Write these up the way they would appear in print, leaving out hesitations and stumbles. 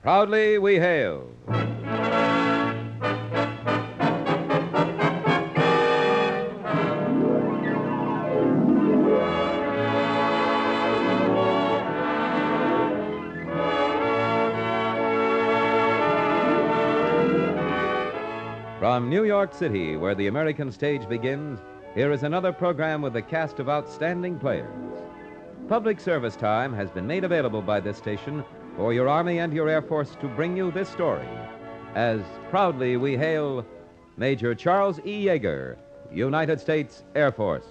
Proudly we hail. From New York City, where the American stage begins, here is another program with a cast of outstanding players. Public service time has been made available by this station for your Army and your Air Force to bring you this story. As proudly we hail Major Charles E. Yeager, United States Air Force.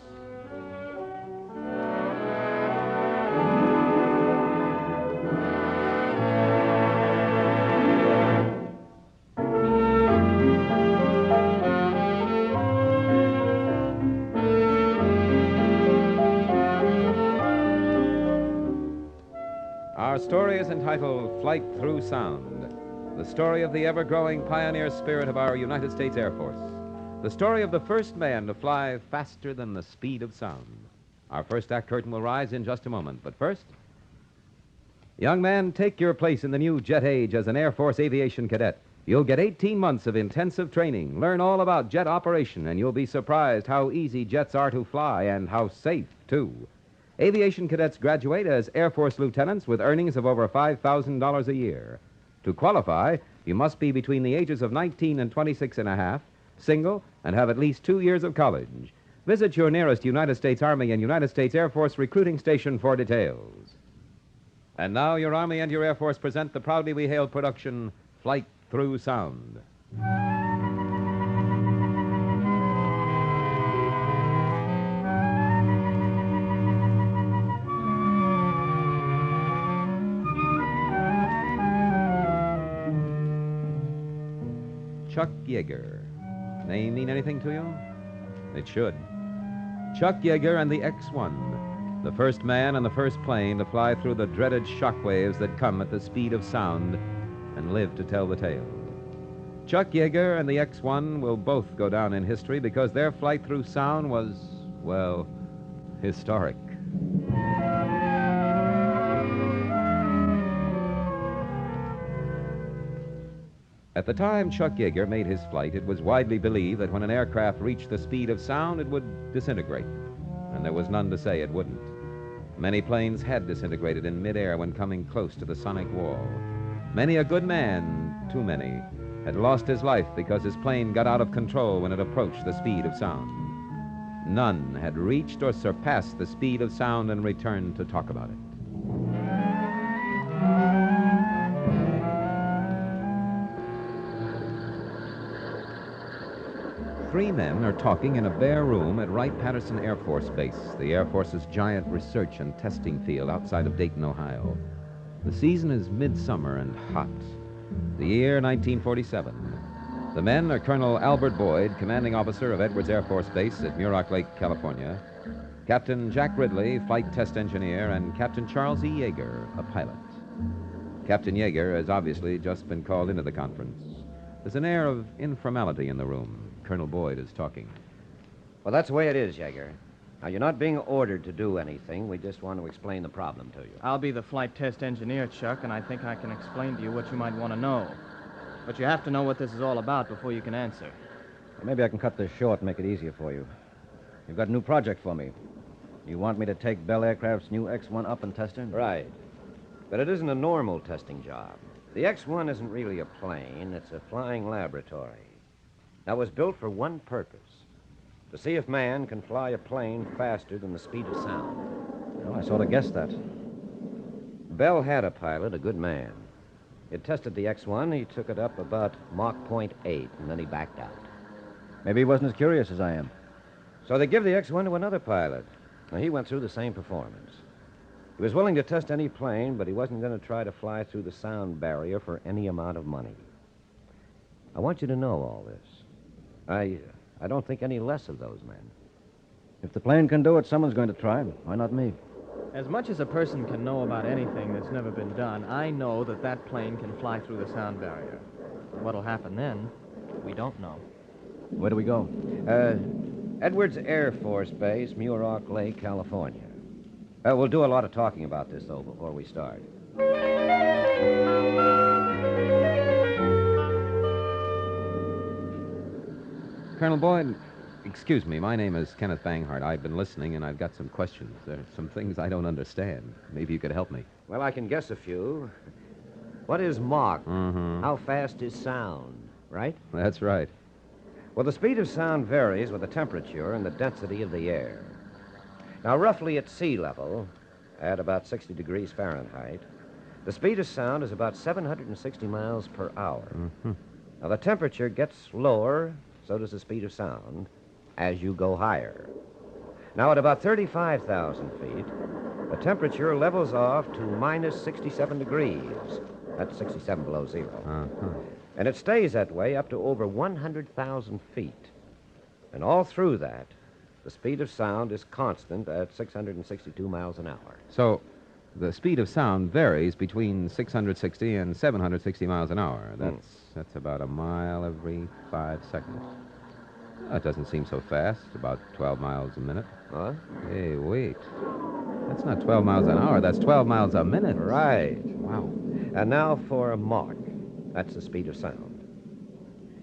Our story is entitled Flight Through Sound, the story of the ever-growing pioneer spirit of our United States Air Force, the story of the first man to fly faster than the speed of sound. Our first act curtain will rise in just a moment, but first, young man, take your place in the new jet age as an Air Force aviation cadet. You'll get 18 months of intensive training, learn all about jet operation, and you'll be surprised how easy jets are to fly and how safe, too. Aviation cadets graduate as Air Force lieutenants with earnings of over $5,000 a year. To qualify, you must be between the ages of 19 and 26 and a half, single, and have at least 2 years of college. Visit your nearest United States Army and United States Air Force recruiting station for details. And now your Army and your Air Force present the proudly we hail production, Flight Through Sound. Chuck Yeager. Name mean anything to you? It should. Chuck Yeager and the X-1, the first man and the first plane to fly through the dreaded shock waves that come at the speed of sound and live to tell the tale. Chuck Yeager and the X-1 will both go down in history because their flight through sound was, well, historic. At the time Chuck Yeager made his flight, it was widely believed that when an aircraft reached the speed of sound, it would disintegrate. And there was none to say it wouldn't. Many planes had disintegrated in midair when coming close to the sonic wall. Many a good man, too many, had lost his life because his plane got out of control when it approached the speed of sound. None had reached or surpassed the speed of sound and returned to talk about it. Three men are talking in a bare room at Wright-Patterson Air Force Base, the Air Force's giant research and testing field outside of Dayton, Ohio. The season is midsummer and hot. The year 1947. The men are Colonel Albert Boyd, commanding officer of Edwards Air Force Base at Muroc Lake, California, Captain Jack Ridley, flight test engineer, and Captain Charles E. Yeager, a pilot. Captain Yeager has obviously just been called into the conference. There's an air of informality in the room. Colonel Boyd is talking. Well, that's the way it is, Yeager. Now, you're not being ordered to do anything. We just want to explain the problem to you. I'll be the flight test engineer, Chuck, and I think I can explain to you what you might want to know. But you have to know what this is all about before you can answer. Well, maybe I can cut this short and make it easier for you. You've got a new project for me. You want me to take Bell Aircraft's new X-1 up and test it? Right. But it isn't a normal testing job. The X-1 isn't really a plane. It's a flying laboratory. That was built for one purpose, to see if man can fly a plane faster than the speed of sound. Well, I sort of guessed that. Bell had a pilot, a good man. It tested the X-1. He took it up about Mach 0.8, and then he backed out. Maybe he wasn't as curious as I am. So they give the X-1 to another pilot. Now, he went through the same performance. He was willing to test any plane, but he wasn't going to try to fly through the sound barrier for any amount of money. I want you to know all this. I don't think any less of those men. If the plane can do it, someone's going to try. Why not me? As much as a person can know about anything that's never been done, I know that that plane can fly through the sound barrier. What'll happen then, we don't know. Where do we go? Edwards Air Force Base, Muroc Lake, California. We'll do a lot of talking about this, though, before we start. Colonel Boyd, excuse me. My name is Kenneth Banghart. I've been listening, and I've got some questions. There are some things I don't understand. Maybe you could help me. Well, I can guess a few. What is Mach? Mm-hmm. How fast is sound, right? That's right. Well, the speed of sound varies with the temperature and the density of the air. Now, roughly at sea level, at about 60 degrees Fahrenheit, the speed of sound is about 760 miles per hour. Mm-hmm. Now, the temperature gets lower, so does the speed of sound, as you go higher. Now, at about 35,000 feet, the temperature levels off to minus 67 degrees. That's 67 below zero. Uh-huh. And it stays that way up to over 100,000 feet. And all through that, the speed of sound is constant at 662 miles an hour. So, the speed of sound varies between 660 and 760 miles an hour. That's about a mile every 5 seconds. That doesn't seem so fast, about 12 miles a minute. Huh? Hey, wait. That's not 12 miles an hour, that's 12 miles a minute. Right. Wow. And now for Mach. That's the speed of sound.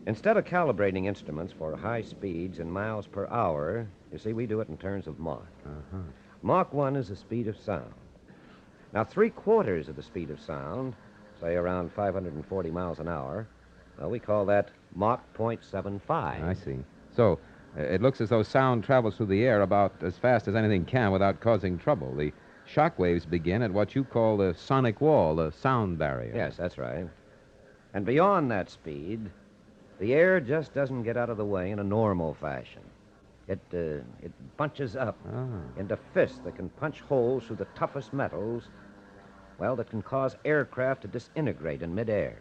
Instead of calibrating instruments for high speeds in miles per hour, you see, we do it in terms of Mach. Uh-huh. Mach 1 is the speed of sound. Now, 3/4 of the speed of sound, say around 540 miles an hour, well, we call that Mach 0.75. I see. So, it looks as though sound travels through the air about as fast as anything can without causing trouble. The shock waves begin at what you call the sonic wall, the sound barrier. Yes, that's right. And beyond that speed, the air just doesn't get out of the way in a normal fashion. It bunches up into fists that can punch holes through the toughest metals, well, that can cause aircraft to disintegrate in midair.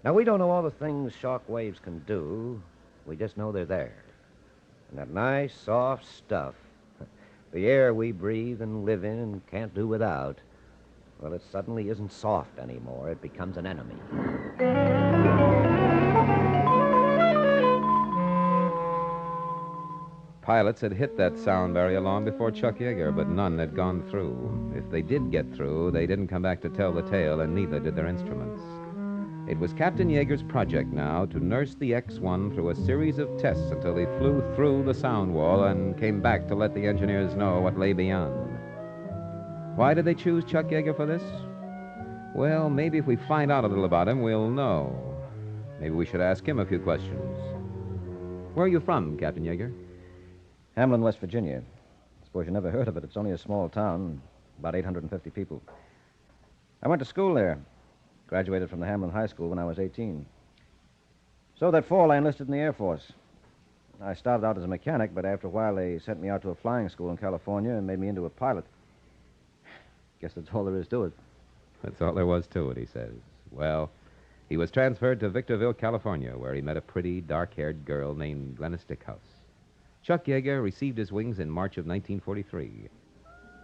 Now, we don't know all the things shock waves can do. We just know they're there. And that nice, soft stuff, the air we breathe and live in and can't do without, well, it suddenly isn't soft anymore. It becomes an enemy. Pilots had hit that sound barrier long before Chuck Yeager, but none had gone through. If they did get through, they didn't come back to tell the tale, and neither did their instruments. It was Captain Yeager's project now to nurse the X-1 through a series of tests until he flew through the sound wall and came back to let the engineers know what lay beyond. Why did they choose Chuck Yeager for this? Well, maybe if we find out a little about him, we'll know. Maybe we should ask him a few questions. Where are you from, Captain Yeager? Hamlin, West Virginia. Suppose you never heard of it. It's only a small town, about 850 people. I went to school there. Graduated from the Hamlin High School when I was 18. So that fall, I enlisted in the Air Force. I started out as a mechanic, but after a while, they sent me out to a flying school in California and made me into a pilot. Guess that's all there is to it. That's all there was to it, he says. Well, he was transferred to Victorville, California, where he met a pretty, dark-haired girl named Glennis Stickhouse. Chuck Yeager received his wings in March of 1943.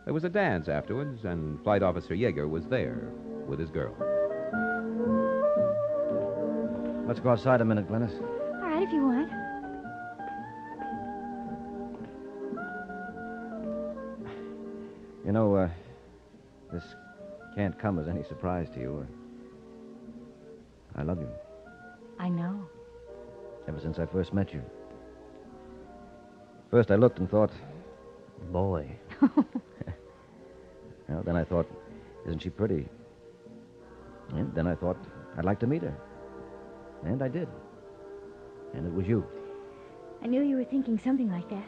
There was a dance afterwards, and Flight Officer Yeager was there with his girl. Let's go outside a minute, Glennis. All right, if you want. You know, this can't come as any surprise to you. I love you. I know. Ever since I first met you. First I looked and thought, boy. Well, then I thought, isn't she pretty? And then I thought, I'd like to meet her. And I did. And it was you. I knew you were thinking something like that.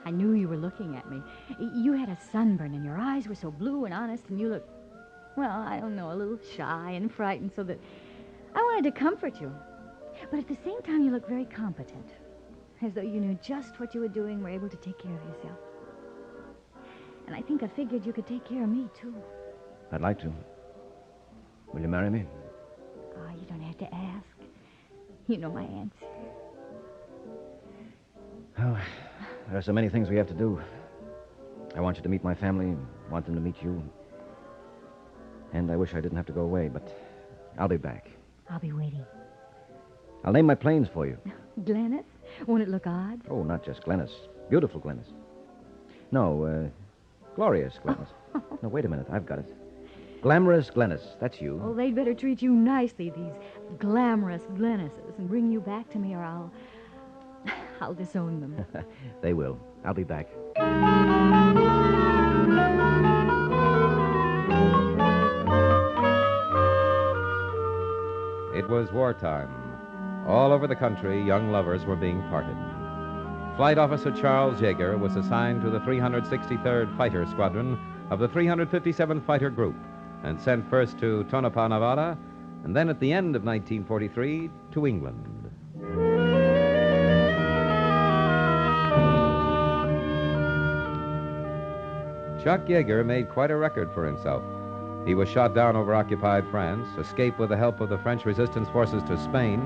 I knew you were looking at me. You had a sunburn, and your eyes were so blue and honest, and you looked, well, I don't know, a little shy and frightened, so that I wanted to comfort you. But at the same time, you looked very competent, as though you knew just what you were doing, were able to take care of yourself. And I think I figured you could take care of me, too. I'd like to. Will you marry me? Oh, you don't have to ask. You know my answer. Oh, there are so many things we have to do. I want you to meet my family, want them to meet you. And I wish I didn't have to go away, but I'll be back. I'll be waiting. I'll name my planes for you. Glennis? Won't it look odd? Oh, not just Glennis. Beautiful Glennis. No, glorious Glennis. No, wait a minute. I've got it. Glamorous Glennis. That's you. Well, they'd better treat you nicely, these glamorous Glennises, and bring you back to me, or I'll disown them. They will. I'll be back. It was wartime. All over the country, young lovers were being parted. Flight Officer Charles Yeager was assigned to the 363rd Fighter Squadron of the 357 Fighter Group and sent first to Tonopah, Nevada, and then at the end of 1943 to England. Chuck Yeager made quite a record for himself. He was shot down over occupied France, escaped with the help of the French resistance forces to Spain,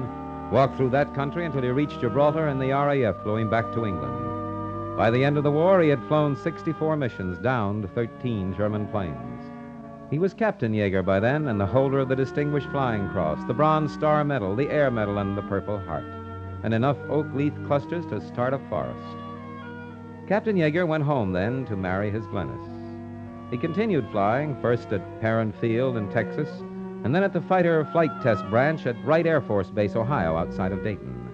walked through that country until he reached Gibraltar and the RAF flew him back to England. By the end of the war, he had flown 64 missions, downed 13 German planes. He was Captain Yeager by then and the holder of the Distinguished Flying Cross, the Bronze Star Medal, the Air Medal, and the Purple Heart, and enough oak leaf clusters to start a forest. Captain Yeager went home then to marry his Glennis. He continued flying, first at Perrin Field in Texas, and then at the Fighter Flight Test Branch at Wright Air Force Base, Ohio, outside of Dayton.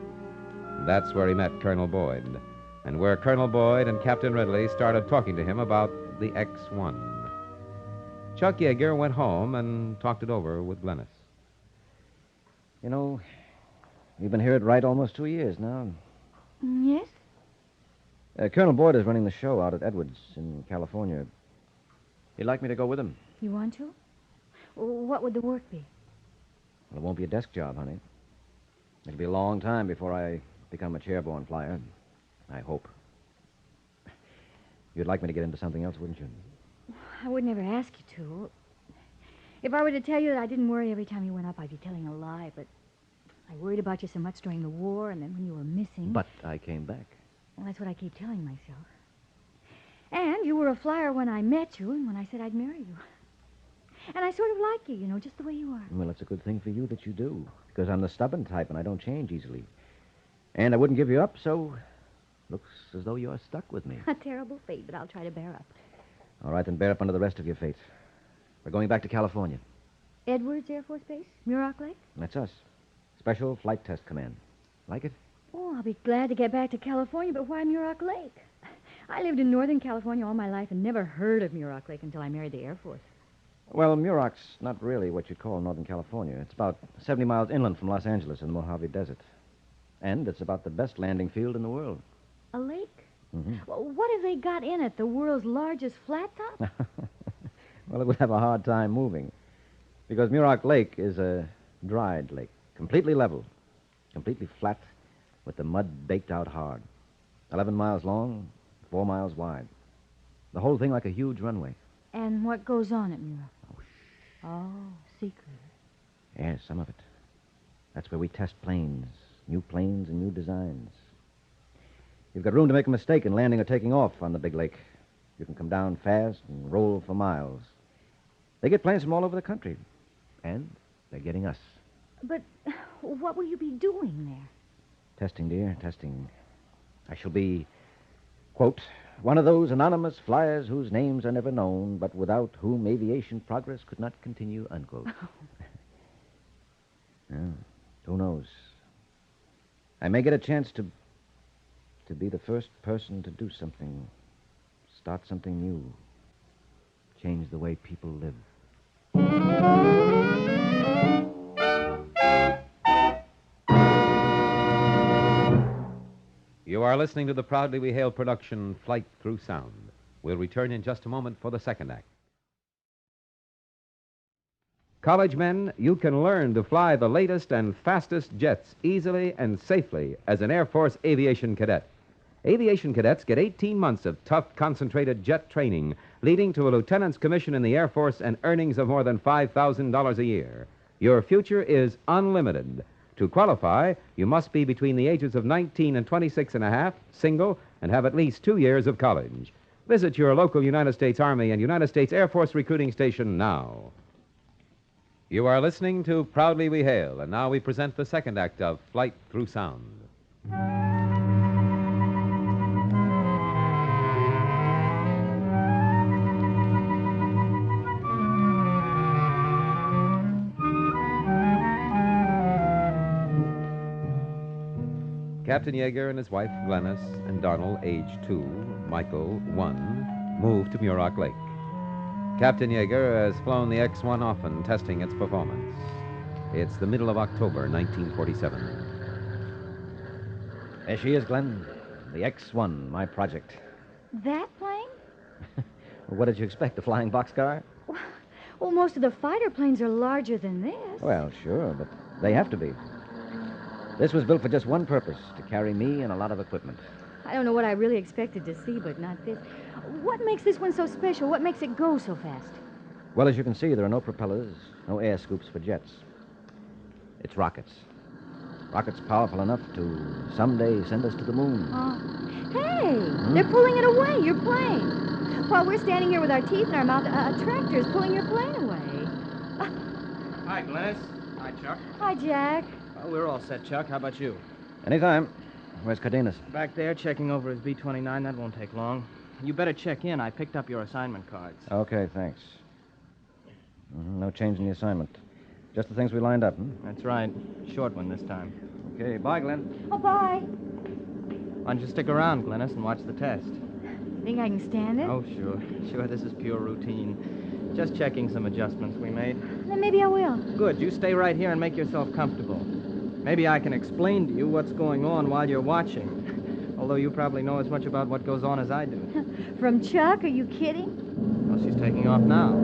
That's where he met Colonel Boyd, and where Colonel Boyd and Captain Ridley started talking to him about the X-1. Chuck Yeager went home and talked it over with Glennis. You know, you've been here at Wright almost 2 years now. Yes? Colonel Boyd is running the show out at Edwards in California. He'd like me to go with him. You want to? What would the work be? Well, it won't be a desk job, honey. It'll be a long time before I become a chairborne flyer. I hope. You'd like me to get into something else, wouldn't you? I would never ask you to. If I were to tell you that I didn't worry every time you went up, I'd be telling a lie, but I worried about you so much during the war, and then when you were missing... But I came back. Well, that's what I keep telling myself. And you were a flyer when I met you and when I said I'd marry you. And I sort of like you, just the way you are. Well, it's a good thing for you that you do, because I'm the stubborn type and I don't change easily. And I wouldn't give you up, so looks as though you're stuck with me. A terrible fate, but I'll try to bear up. All right, then bear up under the rest of your fate. We're going back to California. Edwards Air Force Base? Muroc Lake? That's us. Special Flight Test Command. Like it? Oh, I'll be glad to get back to California, but why Muroc Lake? I lived in Northern California all my life and never heard of Muroc Lake until I married the Air Force. Well, Muroc's not really what you'd call Northern California. It's about 70 miles inland from Los Angeles in the Mojave Desert. And it's about the best landing field in the world. A lake? Mm-hmm. Well, what have they got in it? The world's largest flat top? Well, it would have a hard time moving. Because Muroc Lake is a dried lake, completely level, completely flat, with the mud baked out hard. 11 miles long, 4 miles wide. The whole thing like a huge runway. And what goes on at Muroc? Oh, secret. Yes, some of it. That's where we test planes, new planes and new designs. You've got room to make a mistake in landing or taking off on the big lake. You can come down fast and roll for miles. They get planes from all over the country. And they're getting us. But what will you be doing there? Testing, dear, testing. I shall be, quote, one of those anonymous flyers whose names are never known, but without whom aviation progress could not continue, unquote. Well, who knows? I may get a chance to be the first person to do something, start something new, change the way people live. You are listening to the Proudly We Hail production, Flight Through Sound. We'll return in just a moment for the second act. College men, you can learn to fly the latest and fastest jets easily and safely as an Air Force aviation cadet. Aviation cadets get 18 months of tough, concentrated jet training, leading to a lieutenant's commission in the Air Force and earnings of more than $5,000 a year. Your future is unlimited. To qualify, you must be between the ages of 19 and 26 and a half, single, and have at least 2 years of college. Visit your local United States Army and United States Air Force recruiting station now. You are listening to Proudly We Hail, and now we present the second act of Flight Through Sound. Captain Yeager and his wife, Glennis, and Donald, age 2, Michael, 1, moved to Muroc Lake. Captain Yeager has flown the X-1 often, testing its performance. It's the middle of October, 1947. There she is, Glenn. The X-1, my project. That plane? What did you expect, a flying boxcar? Well, most of the fighter planes are larger than this. Well, sure, but they have to be. This was built for just one purpose, to carry me and a lot of equipment. I don't know what I really expected to see, but not this. What makes this one so special? What makes it go so fast? Well, as you can see, there are no propellers, no air scoops for jets. It's rockets. Rockets powerful enough to someday send us to the moon. Hey, they're pulling it away, your plane. While we're standing here with our teeth in our mouth, a tractor's pulling your plane away. Hi, Glennis. Hi, Chuck. Hi, Jack. Well, we're all set, Chuck. How about you? Anytime. Where's Cardenas? Back there, checking over his B-29. That won't take long. You better check in. I picked up your assignment cards. Okay, thanks. No change in the assignment. Just the things we lined up, That's right. Short one this time. Okay, bye, Glenn. Oh, bye. Why don't you stick around, Glennis, and watch the test? Think I can stand it? Oh, sure. Sure, this is pure routine. Just checking some adjustments we made. Then maybe I will. Good. You stay right here and make yourself comfortable. Maybe I can explain to you what's going on while you're watching. Although you probably know as much about what goes on as I do. From Chuck? Are you kidding? Well, she's taking off now.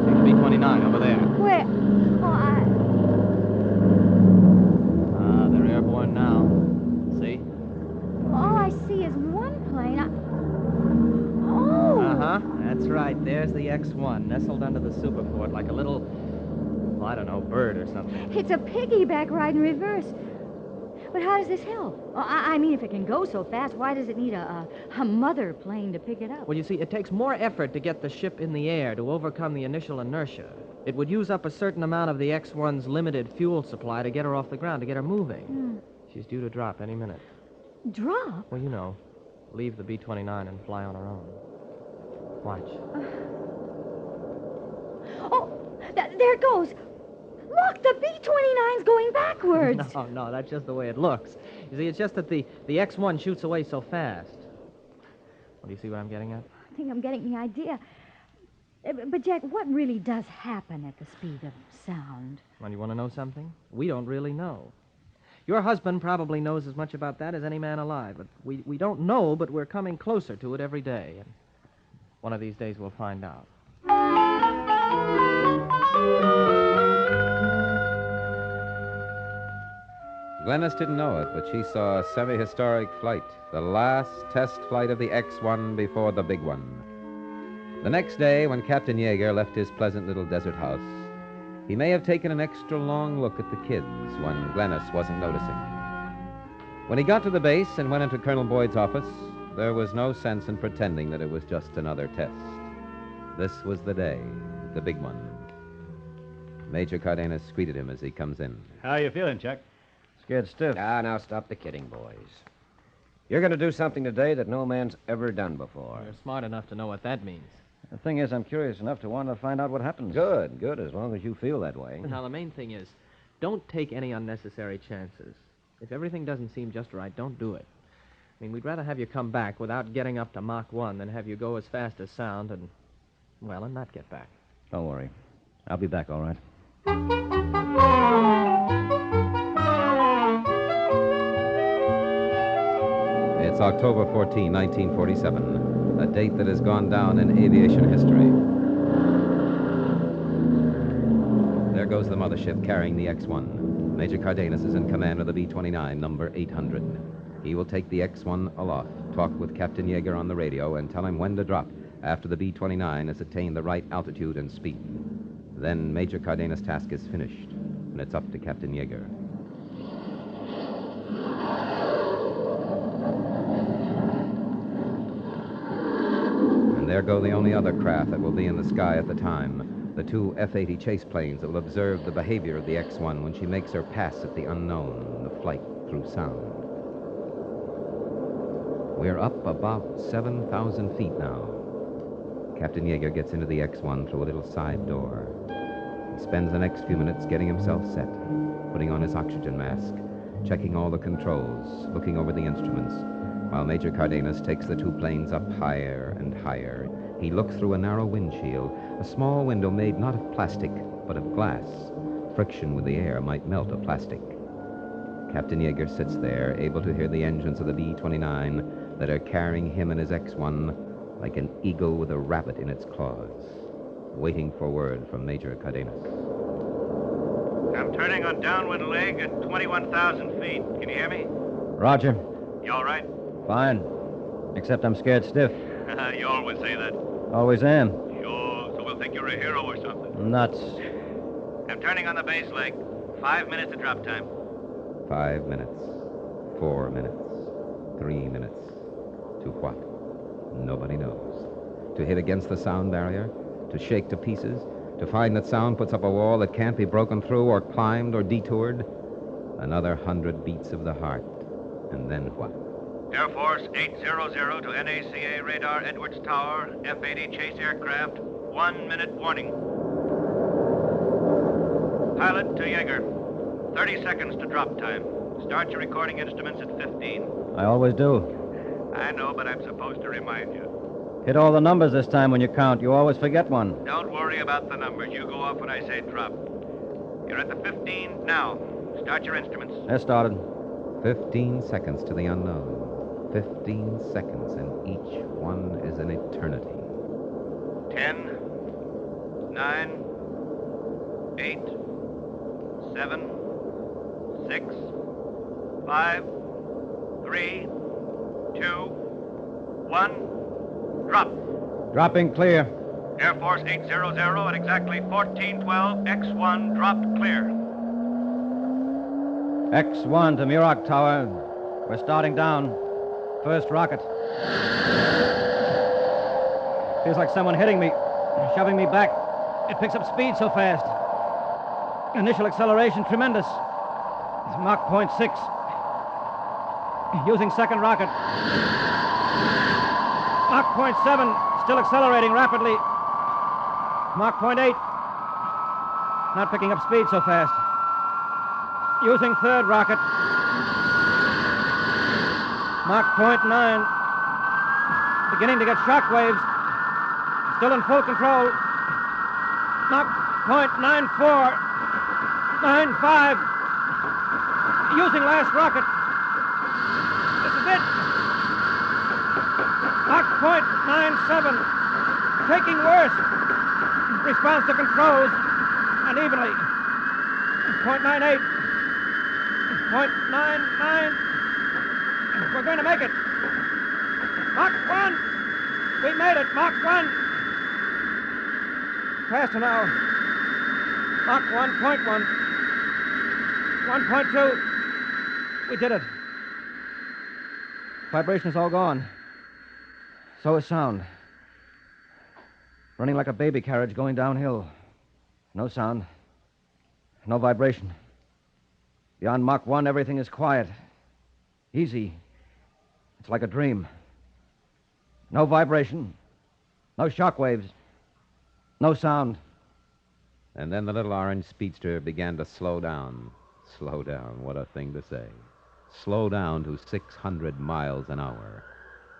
She's B-29 over there. Where? Oh, They're airborne now. See? all I see is one plane. Oh! Uh-huh. That's right. There's the X-1 nestled under the superport like a little, well, I don't know, bird or something. It's a piggyback ride in reverse. But how does this help? I mean, if it can go so fast, why does it need a mother plane to pick it up? Well, you see, it takes more effort to get the ship in the air to overcome the initial inertia. It would use up a certain amount of the X-1's limited fuel supply to get her off the ground, to get her moving. She's due to drop any minute. Drop? Well, you know, leave the B-29 and fly on her own. Watch. Oh, there it goes. Look, the B-29's going backwards. No, that's just the way it looks. You see, it's just that the X-1 shoots away so fast. Well, do you see what I'm getting at? I think I'm getting the idea. But, Jack, what really does happen at the speed of sound? Well, you want to know something? We don't really know. Your husband probably knows as much about that as any man alive. But we don't know, but we're coming closer to it every day. And one of these days we'll find out. Glennis didn't know it, but she saw a semi-historic flight, the last test flight of the X-1 before the big one. The next day, when Captain Yeager left his pleasant little desert house, he may have taken an extra long look at the kids when Glennis wasn't noticing. When he got to the base and went into Colonel Boyd's office, there was no sense in pretending that it was just another test. This was the day, the big one. Major Cardenas greeted him as he comes in. How you feeling, Chuck? Scared stiff. Now stop the kidding, boys. You're going to do something today that no man's ever done before. You're smart enough to know what that means. The thing is, I'm curious enough to want to find out what happens. Good, as long as you feel that way. Now, the main thing is, don't take any unnecessary chances. If everything doesn't seem just right, don't do it. I mean, we'd rather have you come back without getting up to Mach 1 than have you go as fast as sound and not get back. Don't worry. I'll be back, all right. It's October 14, 1947, a date that has gone down in aviation history. There goes the mothership carrying the X-1. Major Cardenas is in command of the B-29, number 800. He will take the X-1 aloft, talk with Captain Yeager on the radio, and tell him when to drop after the B-29 has attained the right altitude and speed. Then Major Cardenas' task is finished, and it's up to Captain Yeager. And there go the only other craft that will be in the sky at the time, the two F-80 chase planes that will observe the behavior of the X-1 when she makes her pass at the unknown, the flight through sound. We're up about 7,000 feet now. Captain Yeager gets into the X-1 through a little side door. He spends the next few minutes getting himself set, putting on his oxygen mask, checking all the controls, looking over the instruments, while Major Cardenas takes the two planes up higher and higher. He looks through a narrow windshield, a small window made not of plastic, but of glass. Friction with the air might melt a plastic. Captain Yeager sits there, able to hear the engines of the B-29 that are carrying him and his X-1 like an eagle with a rabbit in its claws, waiting for word from Major Cardenas. I'm turning on downwind leg at 21,000 feet. Can you hear me? Roger. You all right? Fine. Except I'm scared stiff. You always say that. Always am. Sure, so we'll think you're a hero or something. Nuts. I'm turning on the base leg. 5 minutes of drop time. 5 minutes, 4 minutes, 3 minutes. To what? Nobody knows. To hit against the sound barrier? To shake to pieces? To find that sound puts up a wall that can't be broken through or climbed or detoured? Another 100 beats of the heart. And then what? Air Force 800 to NACA radar Edwards Tower, F-80 chase aircraft. 1 minute warning. Pilot to Yeager. 30 seconds to drop time. Start your recording instruments at 15. I always do. I know, but I'm supposed to remind you. Hit all the numbers this time when you count. You always forget one. Don't worry about the numbers. You go off when I say drop. You're at the 15 now. Start your instruments. They're started. 15 seconds to the unknown. 15 seconds, and each one is an eternity. 10, 9, 8, 7, 6, 5, 3, 2, 1. Drop. Dropping clear. Air Force 800 at exactly 1412. X-1 dropped clear. X-1 to Muroc Tower. We're starting down. First rocket. Feels like someone hitting me, shoving me back. It picks up speed so fast. Initial acceleration tremendous. It's Mach 0.6. Using second rocket. Mach 0.7, still accelerating rapidly. Mach 0.8. Not picking up speed so fast. Using third rocket. Mach 0.9. Beginning to get shock waves. Still in full control. Mach 0.94. 95. Using last rocket. This is it. Mach 0.97. Taking worse. Response to controls unevenly. 0.98. 0.99. We're going to make it. Mach 1. We made it. Mach 1. Faster now. Mach 1.1. 1.2. We did it. Vibration is all gone. So is sound. Running like a baby carriage going downhill. No sound. No vibration. Beyond Mach 1, everything is quiet. Easy. It's like a dream. No vibration. No shock waves. No sound. And then the little orange speedster began to slow down. Slow down, what a thing to say. Slow down to 600 miles an hour.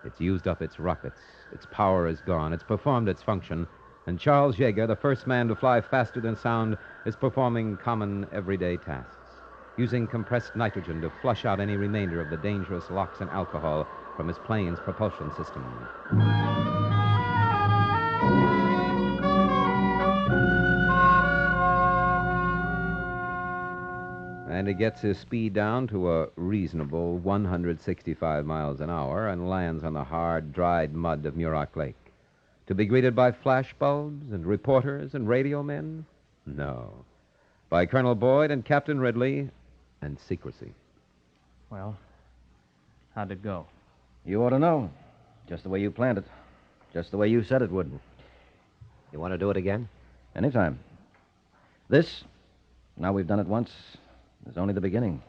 It's used up its rockets. Its power is gone. It's performed its function. And Charles Yeager, the first man to fly faster than sound, is performing common, everyday tasks, using compressed nitrogen to flush out any remainder of the dangerous LOX and alcohol from his plane's propulsion system. And he gets his speed down to a reasonable 165 miles an hour and lands on the hard, dried mud of Muroc Lake. To be greeted by flash bulbs and reporters and radio men? No. By Colonel Boyd and Captain Ridley and secrecy. Well, how'd it go? You ought to know. Just the way you planned it. Just the way you said it would. You want to do it again? Anytime. This, now we've done it once, is only the beginning.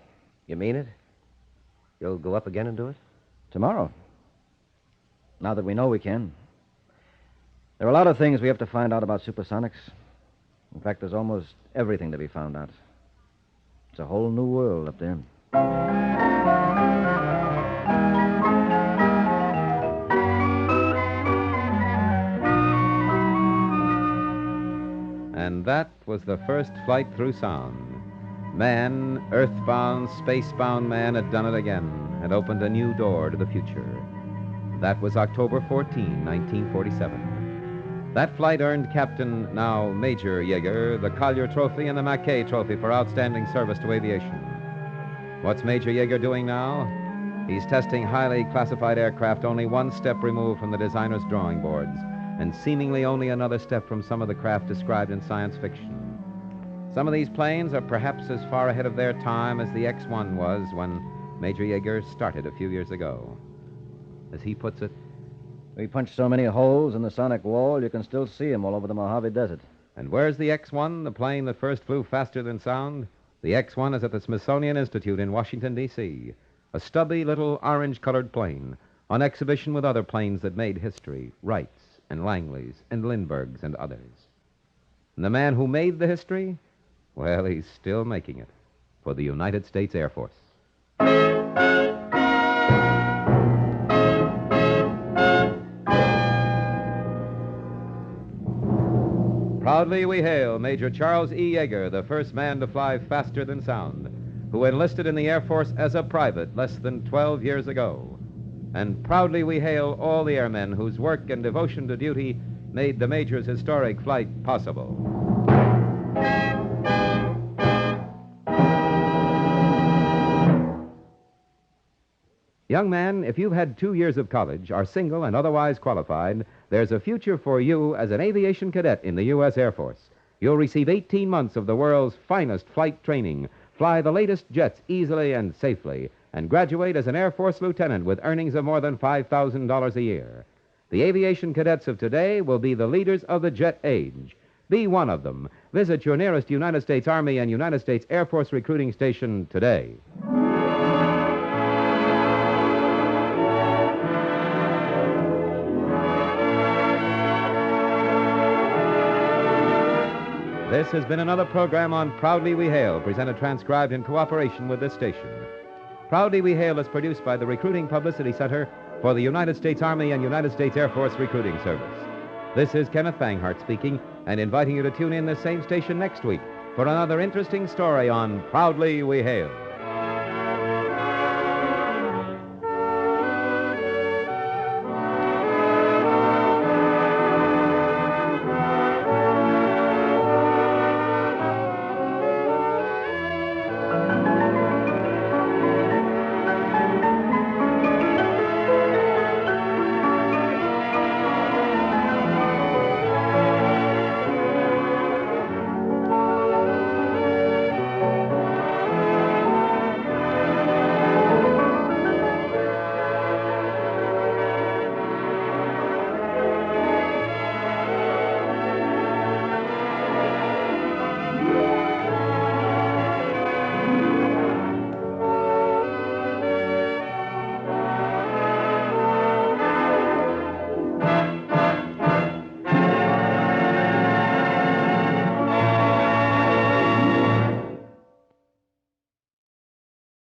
You mean it? You'll go up again and do it? Tomorrow. Now that we know we can. There are a lot of things we have to find out about supersonics. In fact, there's almost everything to be found out. It's a whole new world up there. And that was the first flight through sound. Man, earthbound, spacebound man, had done it again, had opened a new door to the future. That was October 14, 1947. That flight earned Captain, now Major Yeager, the Collier Trophy and the Mackay Trophy for outstanding service to aviation. What's Major Yeager doing now? He's testing highly classified aircraft only one step removed from the designer's drawing boards, and seemingly only another step from some of the craft described in science fiction. Some of these planes are perhaps as far ahead of their time as the X-1 was when Major Yeager started a few years ago. As he puts it, We punched so many holes in the sonic wall, you can still see them all over the Mojave Desert. and where's the X-1, the plane that first flew faster than sound? The X-1 is at the Smithsonian Institute in Washington, D.C., a stubby little orange-colored plane on exhibition with other planes that made history, Wrights and Langleys and Lindberghs and others. And the man who made the history? Well, he's still making it for the United States Air Force. Proudly we hail Major Charles E. Yeager, the first man to fly faster than sound, who enlisted in the Air Force as a private less than 12 years ago. And proudly we hail all the airmen whose work and devotion to duty made the Major's historic flight possible. Young man, if you've had 2 years of college, are single and otherwise qualified, there's a future for you as an aviation cadet in the U.S. Air Force. You'll receive 18 months of the world's finest flight training, fly the latest jets easily and safely, and graduate as an Air Force lieutenant with earnings of more than $5,000 a year. The aviation cadets of today will be the leaders of the jet age. Be one of them. Visit your nearest United States Army and United States Air Force recruiting station today. This has been another program on Proudly We Hail, presented transcribed in cooperation with this station. Proudly We Hail is produced by the Recruiting Publicity Center for the United States Army and United States Air Force Recruiting Service. This is Kenneth Fanghart speaking and inviting you to tune in this same station next week for another interesting story on Proudly We Hail.